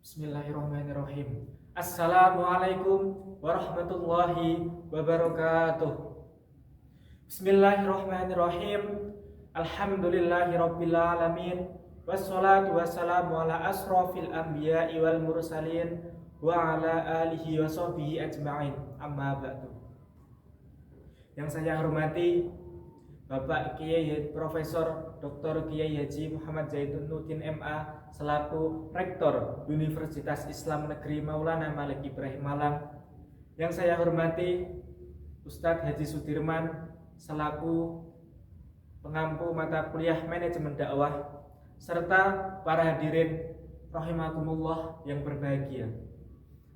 Bismillahirrahmanirrahim. Assalamualaikum warahmatullahi wabarakatuh. Bismillahirrahmanirrahim. Alhamdulillahirabbil alamin. Wassalatu wassalamu ala asrofil anbiya'i wal mursalin wa ala alihi wa sahbihi ajma'in. Amma ba'du. Yang saya hormati Bapak Kiai Profesor Dr. Kiai Haji Muhammad Zaitun Nurdin MA selaku Rektor Universitas Islam Negeri Maulana Malik Ibrahim Malang. Yang saya hormati Ustadz Haji Sudirman selaku pengampu mata kuliah Manajemen Dakwah, serta para hadirin rahimakumullah yang berbahagia.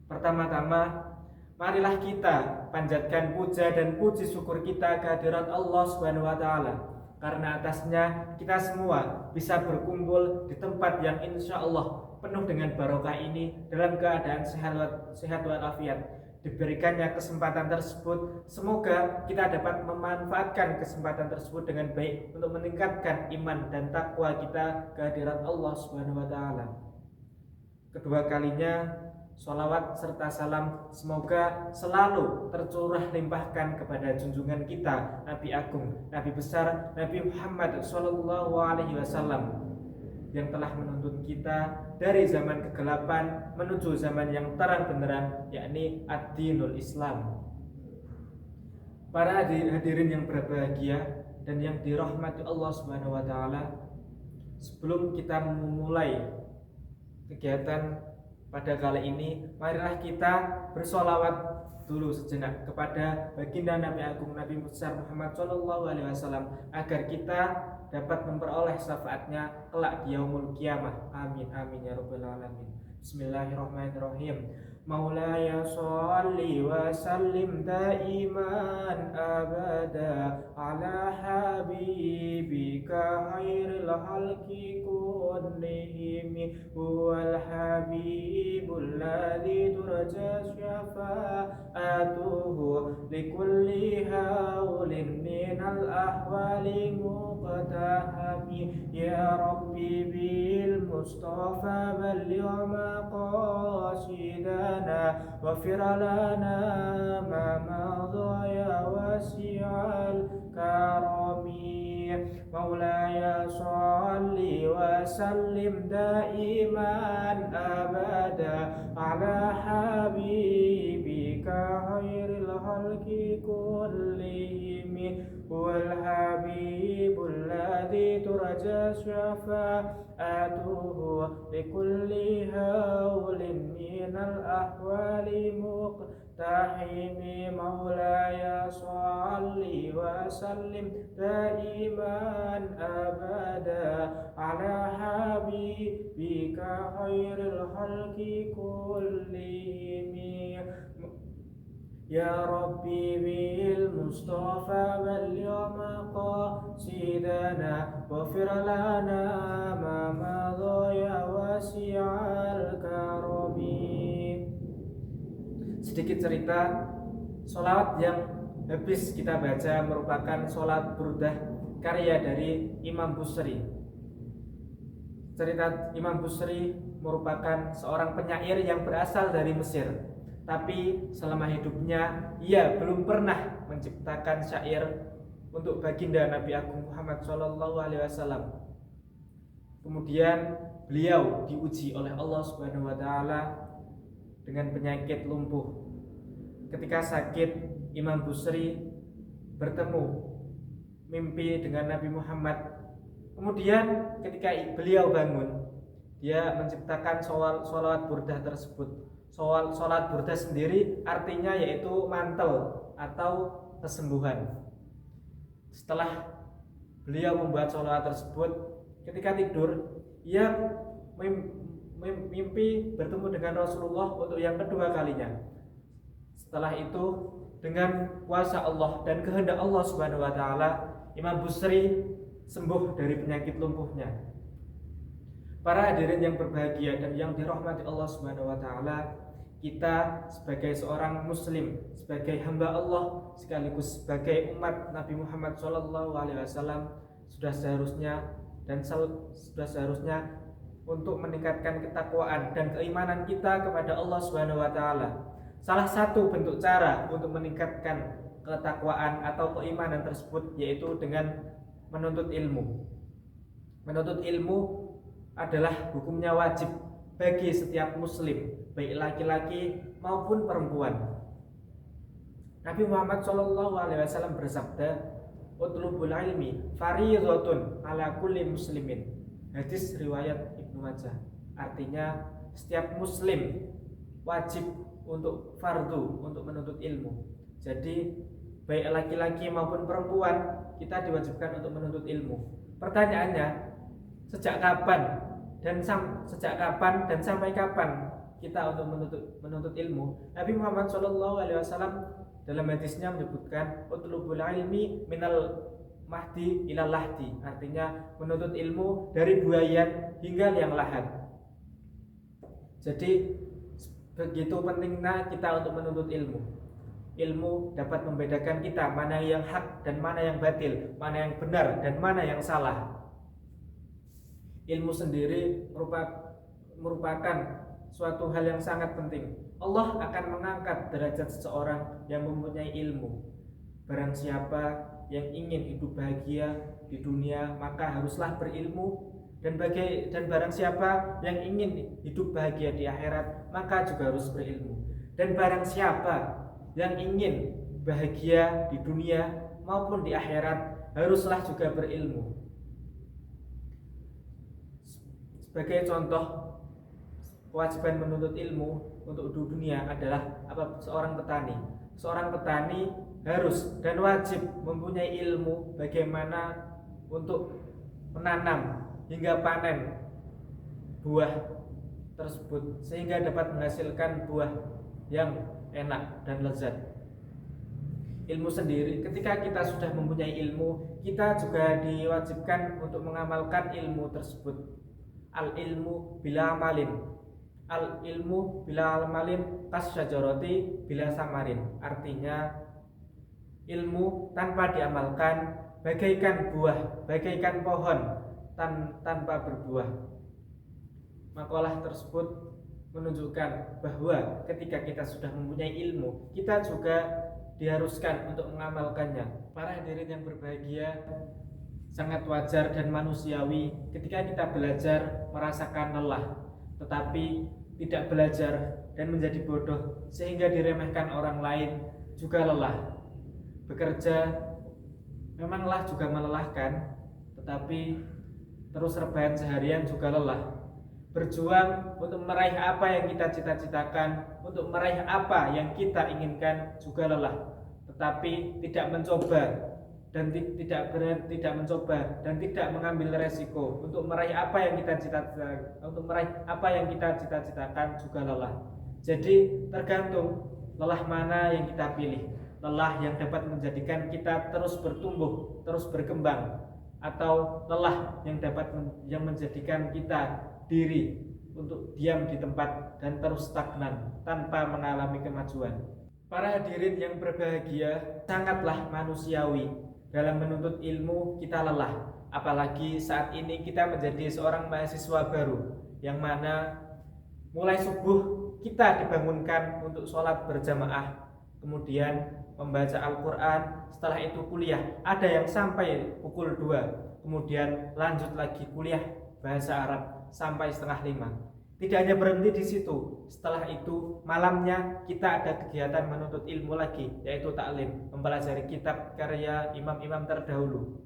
Pertama-tama, marilah kita panjatkan puja dan puji syukur kita kehadirat Allah Subhanahu wa taala, karena atasnya kita semua bisa berkumpul di tempat yang insya Allah penuh dengan barokah ini dalam keadaan sehat walafiat. Diberikannya kesempatan tersebut, semoga kita dapat memanfaatkan kesempatan tersebut dengan baik untuk meningkatkan iman dan takwa kita kehadirat Allah Subhanahu wa taala. Kedua kalinya, sholawat serta salam semoga selalu tercurah limpahkan kepada junjungan kita Nabi Agung, Nabi besar, Nabi Muhammad SAW, yang telah menuntun kita dari zaman kegelapan menuju zaman yang terang benderang, yakni ad-dinul Islam. Para hadirin yang berbahagia dan yang dirahmati Allah Subhanahu wa taala, sebelum kita memulai kegiatan pada kali ini, marilah kita bersolawat dulu sejenak kepada baginda Nabi Agung, Nabi besar Muhammad SAW, agar kita dapat memperoleh syafaatnya kelak di yaumul qiyamah. Amin amin ya rabbal alamin. Bismillahirrahmanirrahim. Maulaya sholli wa sallim daiman abada ala habibika khairil khalqi kullihim huwal habibul ladzi turja syafa'atuhu likulli haulin minal ahwali muqtahami ya rabbi bil mustafa balligh maqasidana waghfir lana ma madha ya wasi'al karami. Maulaya sholli wa sallim daiman abada ala habibika khairil khalqi kullihim wal habibul ladzi turja syafa'atuhu likulli haulin minal ahwali muqtahimi. Maulaya sholli wa sallim daiman abada ala habibika khairil khalqi kullihim ya rabbi bil mustafa balligh maqasidana waghfir lana ma madha ya wasi'al karami. Sedikit cerita, sholawat yang habis kita baca merupakan sholat burdah karya dari Imam Busri. Cerita Imam Busri merupakan seorang penyair yang berasal dari Mesir, tapi selama hidupnya ia belum pernah menciptakan syair untuk baginda Nabi Agung Muhammad SAW. Kemudian beliau diuji oleh Allah Subhanahu wa taala dengan penyakit lumpuh. Ketika sakit, Imam Busri bertemu mimpi dengan Nabi Muhammad. Kemudian ketika beliau bangun, dia menciptakan sholawat burdah tersebut. Sholat burdah sendiri artinya yaitu mantel atau kesembuhan. Setelah beliau membuat sholawat tersebut, ketika tidur ia mimpi bertemu dengan Rasulullah untuk yang kedua kalinya. Setelah itu, dengan kuasa Allah dan kehendak Allah Subhanahu wa taala, Imam Busri sembuh dari penyakit lumpuhnya. Para hadirin yang berbahagia dan yang dirahmati Allah Subhanahu wa taala, kita sebagai seorang muslim, sebagai hamba Allah, sekaligus sebagai umat Nabi Muhammad SAW, sudah seharusnya untuk meningkatkan ketakwaan dan keimanan kita kepada Allah Subhanahu wa taala. Salah satu bentuk cara untuk meningkatkan ketakwaan atau keimanan tersebut yaitu dengan menuntut ilmu. Menuntut ilmu adalah hukumnya wajib bagi setiap muslim, baik laki-laki maupun perempuan. Nabi Muhammad SAW bersabda, "Utlubul ilmi fardhatun ala kulli muslimin." Hadis riwayat Ibnu Majah. Artinya setiap muslim wajib untuk fardu untuk menuntut ilmu. Jadi baik laki-laki maupun perempuan kita diwajibkan untuk menuntut ilmu. Pertanyaannya, sejak kapan dan sampai kapan kita untuk menuntut ilmu? Nabi Muhammad SAW dalam hadisnya menyebutkan utlubul ilmi minal mahdi ilal lahdi, artinya menuntut ilmu dari buayan hingga liang lahat. Jadi begitu pentingnya kita untuk menuntut ilmu. Ilmu dapat membedakan kita mana yang hak dan mana yang batil, mana yang benar dan mana yang salah. Ilmu sendiri merupakan suatu hal yang sangat penting. Allah akan mengangkat derajat seseorang yang mempunyai ilmu. Barang siapa yang ingin hidup bahagia di dunia maka haruslah berilmu, dan barang siapa yang ingin hidup bahagia di akhirat maka juga harus berilmu. Dan barang siapa yang ingin bahagia di dunia maupun di akhirat haruslah juga berilmu. Sebagai contoh kewajiban menuntut ilmu untuk dunia adalah seorang petani. Seorang petani harus dan wajib mempunyai ilmu bagaimana untuk menanam hingga panen buah tersebut sehingga dapat menghasilkan buah yang enak dan lezat. Ilmu sendiri, ketika kita sudah mempunyai ilmu, kita juga diwajibkan untuk mengamalkan ilmu tersebut. Al-ilmu bila amalin, al-ilmu bila amalin kasyajarati bila samarin. Artinya ilmu tanpa diamalkan bagaikan buah, bagaikan pohon tanpa berbuah. Makalah tersebut menunjukkan bahwa ketika kita sudah mempunyai ilmu, kita juga diharuskan untuk mengamalkannya. Para hadirin yang berbahagia, sangat wajar dan manusiawi ketika kita belajar merasakan lelah, tetapi tidak belajar dan menjadi bodoh sehingga diremehkan orang lain juga lelah. Bekerja memanglah juga melelahkan, tetapi terus rebahan seharian juga lelah. Berjuang untuk meraih apa yang kita cita-citakan, untuk meraih apa yang kita inginkan juga lelah. Tetapi tidak mencoba dan tidak mengambil resiko untuk meraih apa yang kita cita-citakan juga lelah. Jadi tergantung lelah mana yang kita pilih. Lelah yang dapat menjadikan kita terus bertumbuh, terus berkembang, atau lelah yang menjadikan kita diri untuk diam di tempat dan terus stagnan tanpa mengalami kemajuan. Para hadirin yang berbahagia, sangatlah manusiawi dalam menuntut ilmu kita lelah, apalagi saat ini kita menjadi seorang mahasiswa baru yang mana mulai subuh kita dibangunkan untuk sholat berjamaah, kemudian membaca Al-Quran, setelah itu kuliah, ada yang sampai pukul 2, kemudian lanjut lagi kuliah bahasa Arab sampai setengah 5. Tidak hanya berhenti di situ, setelah itu malamnya kita ada kegiatan menuntut ilmu lagi, yaitu taklim, mempelajari kitab karya imam-imam terdahulu.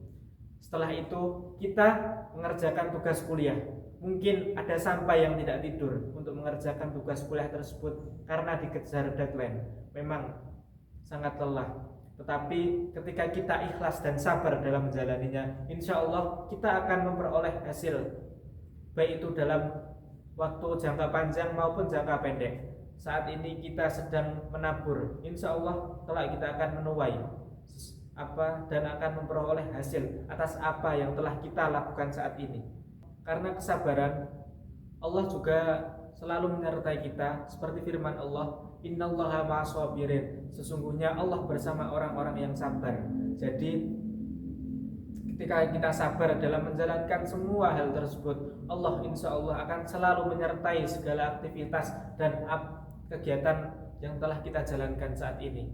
Setelah itu kita mengerjakan tugas kuliah. Mungkin ada sampai yang tidak tidur untuk mengerjakan tugas kuliah tersebut karena dikejar deadline. Memang sangat lelah, tetapi ketika kita ikhlas dan sabar dalam menjalaninya, insya Allah kita akan memperoleh hasil, baik itu dalam waktu jangka panjang maupun jangka pendek. Saat ini kita sedang menabur, insya Allah kelak kita akan menuai dan akan memperoleh hasil atas apa yang telah kita lakukan saat ini. Karena kesabaran, Allah juga selalu menyertai kita, seperti firman Allah, innallaha ma'as-sabirin, sesungguhnya Allah bersama orang-orang yang sabar. Jadi Ketika kita sabar dalam menjalankan semua hal tersebut, Allah insya Allah akan selalu menyertai segala aktivitas dan kegiatan yang telah kita jalankan saat ini.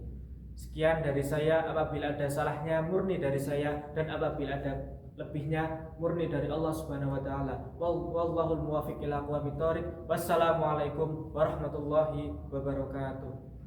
Sekian dari saya, apabila ada salahnya murni dari saya, dan apabila ada lebihnya murni dari Allah Subhanahu wa taala. Wallahul muwaffiq ila aqwamit thoriq. Wassalamualaikum warahmatullahi wabarakatuh.